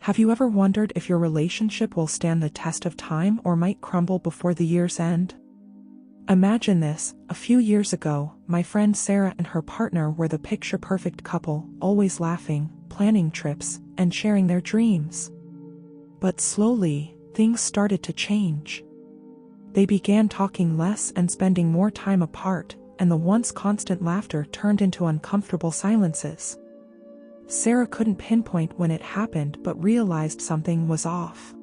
Have you ever wondered if your relationship will stand the test of time or might crumble before the year's end? Imagine this: a few years ago, my friend Sarah and her partner were the picture-perfect couple, always laughing, planning trips, and sharing their dreams. But slowly, things started to change. They began talking less and spending more time apart, and the once constant laughter turned into uncomfortable silences. Sarah couldn't pinpoint when it happened but realized something was off.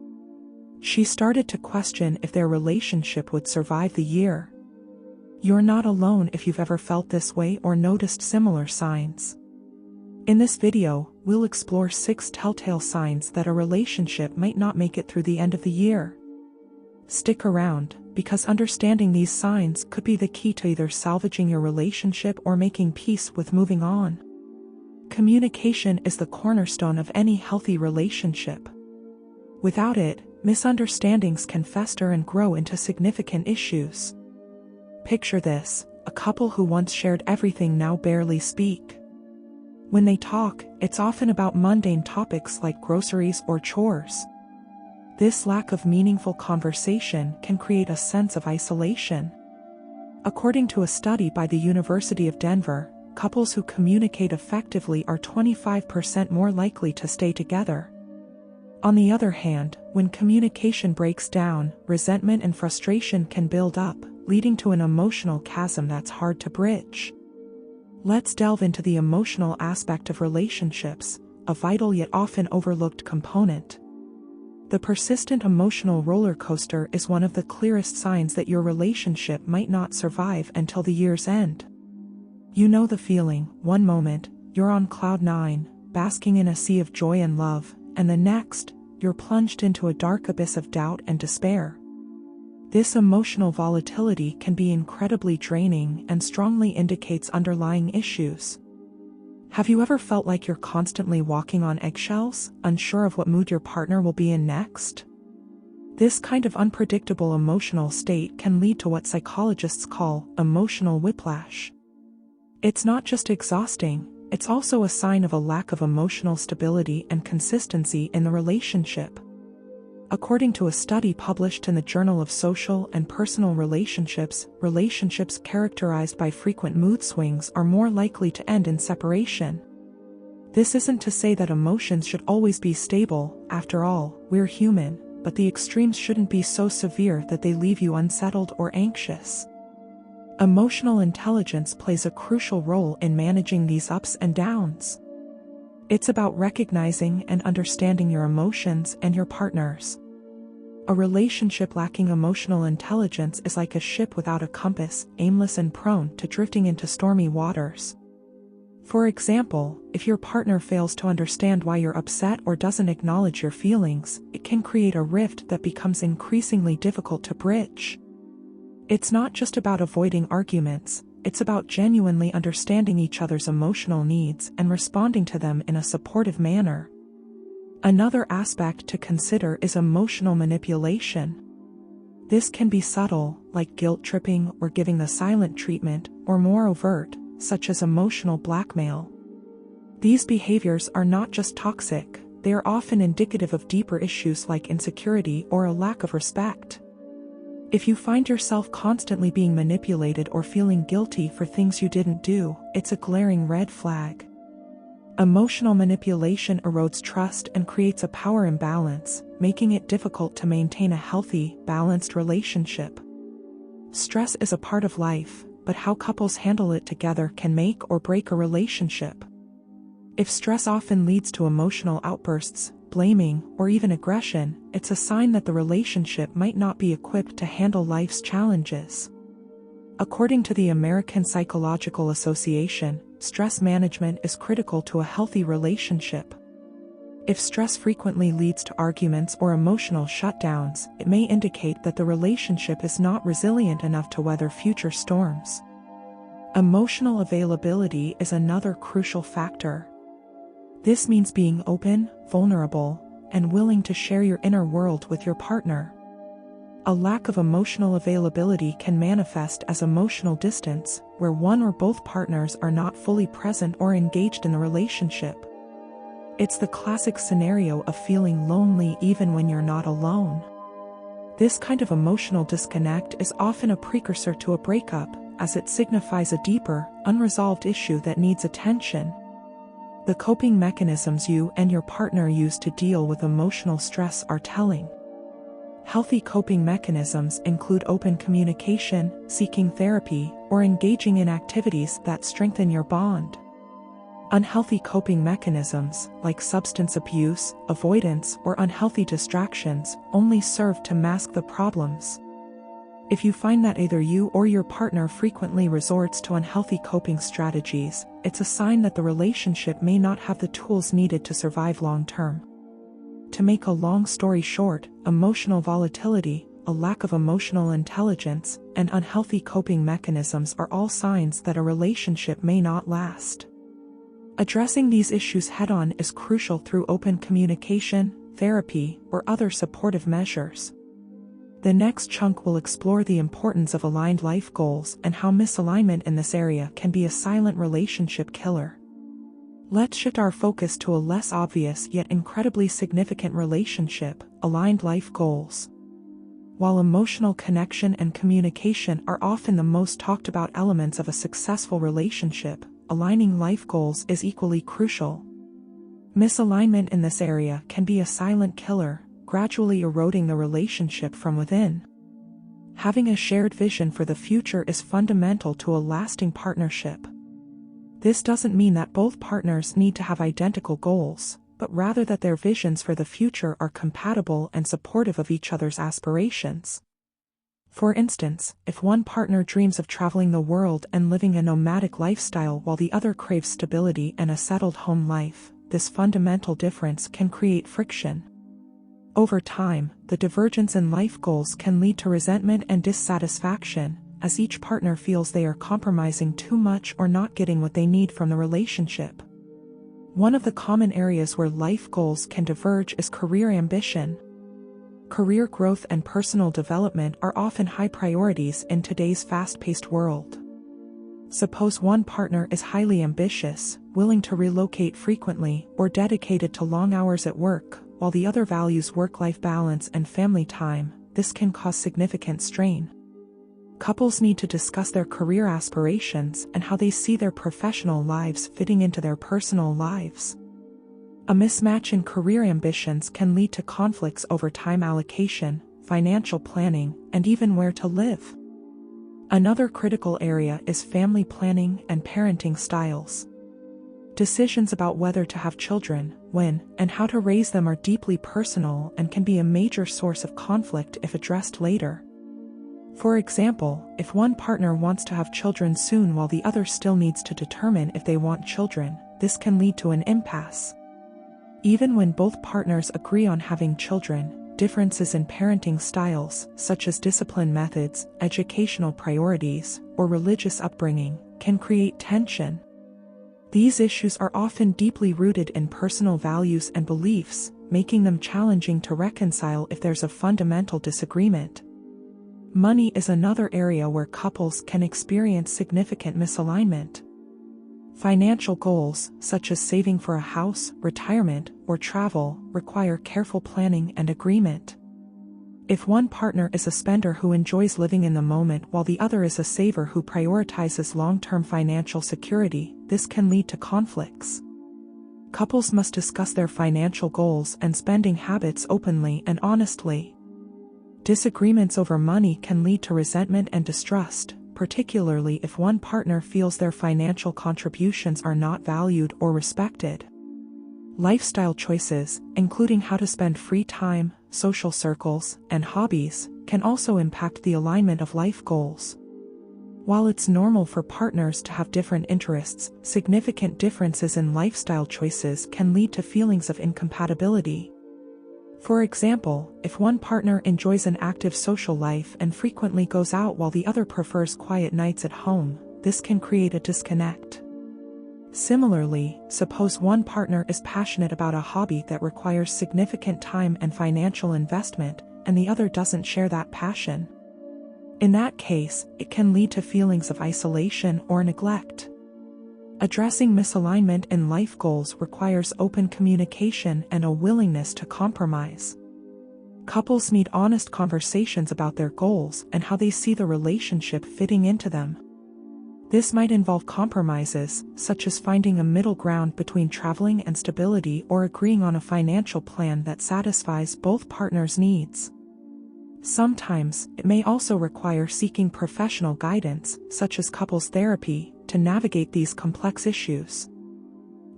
She started to question if their relationship would survive the year. You're not alone if you've ever felt this way or noticed similar signs. In this video, we'll explore 6 telltale signs that a relationship might not make it through the end of the year. Stick around, because understanding these signs could be the key to either salvaging your relationship or making peace with moving on. Communication is the cornerstone of any healthy relationship. Without it, misunderstandings can fester and grow into significant issues. Picture this: a couple who once shared everything now barely speak. When they talk, it's often about mundane topics like groceries or chores. This lack of meaningful conversation can create a sense of isolation. According to a study by the University of Denver, couples who communicate effectively are 25% more likely to stay together. On the other hand, when communication breaks down, resentment and frustration can build up, leading to an emotional chasm that's hard to bridge. Let's delve into the emotional aspect of relationships, a vital yet often overlooked component. The persistent emotional roller coaster is one of the clearest signs that your relationship might not survive until the year's end. You know the feeling: one moment, you're on cloud 9, basking in a sea of joy and love, and the next, you're plunged into a dark abyss of doubt and despair. This emotional volatility can be incredibly draining and strongly indicates underlying issues. Have you ever felt like you're constantly walking on eggshells, unsure of what mood your partner will be in next? This kind of unpredictable emotional state can lead to what psychologists call emotional whiplash. It's not just exhausting, it's also a sign of a lack of emotional stability and consistency in the relationship. According to a study published in the Journal of Social and Personal Relationships, relationships characterized by frequent mood swings are more likely to end in separation. This isn't to say that emotions should always be stable; after all, we're human, but the extremes shouldn't be so severe that they leave you unsettled or anxious. Emotional intelligence plays a crucial role in managing these ups and downs. It's about recognizing and understanding your emotions and your partner's. A relationship lacking emotional intelligence is like a ship without a compass, aimless and prone to drifting into stormy waters. For example, if your partner fails to understand why you're upset or doesn't acknowledge your feelings, it can create a rift that becomes increasingly difficult to bridge. It's not just about avoiding arguments, it's about genuinely understanding each other's emotional needs and responding to them in a supportive manner. Another aspect to consider is emotional manipulation. This can be subtle, like guilt-tripping or giving the silent treatment, or more overt, such as emotional blackmail. These behaviors are not just toxic, they are often indicative of deeper issues like insecurity or a lack of respect. If you find yourself constantly being manipulated or feeling guilty for things you didn't do, it's a glaring red flag. Emotional manipulation erodes trust and creates a power imbalance, making it difficult to maintain a healthy, balanced relationship. Stress is a part of life, but how couples handle it together can make or break a relationship. If stress often leads to emotional outbursts, blaming, or even aggression, it's a sign that the relationship might not be equipped to handle life's challenges. According to the American Psychological Association, stress management is critical to a healthy relationship. If stress frequently leads to arguments or emotional shutdowns, it may indicate that the relationship is not resilient enough to weather future storms. Emotional availability is another crucial factor. This means being open, vulnerable, and willing to share your inner world with your partner. A lack of emotional availability can manifest as emotional distance, where one or both partners are not fully present or engaged in the relationship. It's the classic scenario of feeling lonely even when you're not alone. This kind of emotional disconnect is often a precursor to a breakup, as it signifies a deeper, unresolved issue that needs attention. The coping mechanisms you and your partner use to deal with emotional stress are telling. Healthy coping mechanisms include open communication, seeking therapy, or engaging in activities that strengthen your bond. Unhealthy coping mechanisms, like substance abuse, avoidance, or unhealthy distractions, only serve to mask the problems. If you find that either you or your partner frequently resorts to unhealthy coping strategies, it's a sign that the relationship may not have the tools needed to survive long-term. To make a long story short, emotional volatility, a lack of emotional intelligence, and unhealthy coping mechanisms are all signs that a relationship may not last. Addressing these issues head-on is crucial through open communication, therapy, or other supportive measures. The next chunk will explore the importance of aligned life goals and how misalignment in this area can be a silent relationship killer. Let's shift our focus to a less obvious yet incredibly significant relationship: aligned life goals. While emotional connection and communication are often the most talked about elements of a successful relationship, aligning life goals is equally crucial. Misalignment in this area can be a silent killer, gradually eroding the relationship from within. Having a shared vision for the future is fundamental to a lasting partnership. This doesn't mean that both partners need to have identical goals, but rather that their visions for the future are compatible and supportive of each other's aspirations. For instance, if one partner dreams of traveling the world and living a nomadic lifestyle while the other craves stability and a settled home life, this fundamental difference can create friction. Over time, the divergence in life goals can lead to resentment and dissatisfaction, as each partner feels they are compromising too much or not getting what they need from the relationship. One of the common areas where life goals can diverge is career ambition. Career growth and personal development are often high priorities in today's fast-paced world. Suppose one partner is highly ambitious, willing to relocate frequently, or dedicated to long hours at work, while the other values work-life balance and family time. This can cause significant strain. Couples need to discuss their career aspirations and how they see their professional lives fitting into their personal lives. A mismatch in career ambitions can lead to conflicts over time allocation, financial planning, and even where to live. Another critical area is family planning and parenting styles. Decisions about whether to have children, when, and how to raise them are deeply personal and can be a major source of conflict if addressed later. For example, if one partner wants to have children soon while the other still needs to determine if they want children, this can lead to an impasse. Even when both partners agree on having children, differences in parenting styles, such as discipline methods, educational priorities, or religious upbringing, can create tension. These issues are often deeply rooted in personal values and beliefs, making them challenging to reconcile if there's a fundamental disagreement. Money is another area where couples can experience significant misalignment. Financial goals, such as saving for a house, retirement, or travel, require careful planning and agreement. If one partner is a spender who enjoys living in the moment while the other is a saver who prioritizes long-term financial security, this can lead to conflicts. Couples must discuss their financial goals and spending habits openly and honestly. Disagreements over money can lead to resentment and distrust, particularly if one partner feels their financial contributions are not valued or respected. Lifestyle choices, including how to spend free time, social circles, and hobbies, can also impact the alignment of life goals. While it's normal for partners to have different interests, significant differences in lifestyle choices can lead to feelings of incompatibility. For example, if one partner enjoys an active social life and frequently goes out while the other prefers quiet nights at home, this can create a disconnect. Similarly, suppose one partner is passionate about a hobby that requires significant time and financial investment, and the other doesn't share that passion. In that case, it can lead to feelings of isolation or neglect. Addressing misalignment in life goals requires open communication and a willingness to compromise. Couples need honest conversations about their goals and how they see the relationship fitting into them. This might involve compromises, such as finding a middle ground between traveling and stability or agreeing on a financial plan that satisfies both partners' needs. Sometimes, it may also require seeking professional guidance, such as couples therapy, to navigate these complex issues.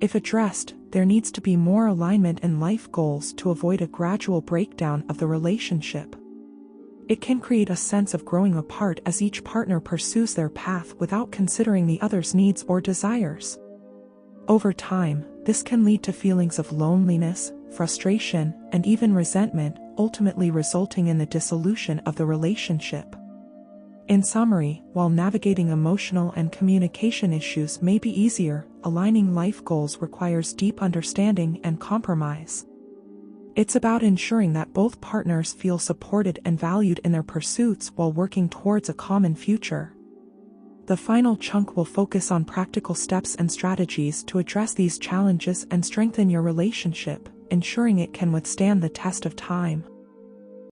If addressed, there needs to be more alignment in life goals to avoid a gradual breakdown of the relationship. It can create a sense of growing apart as each partner pursues their path without considering the other's needs or desires. Over time, this can lead to feelings of loneliness, frustration, and even resentment, ultimately resulting in the dissolution of the relationship. In summary, while navigating emotional and communication issues may be easier, aligning life goals requires deep understanding and compromise. It's about ensuring that both partners feel supported and valued in their pursuits while working towards a common future. The final chunk will focus on practical steps and strategies to address these challenges and strengthen your relationship, ensuring it can withstand the test of time.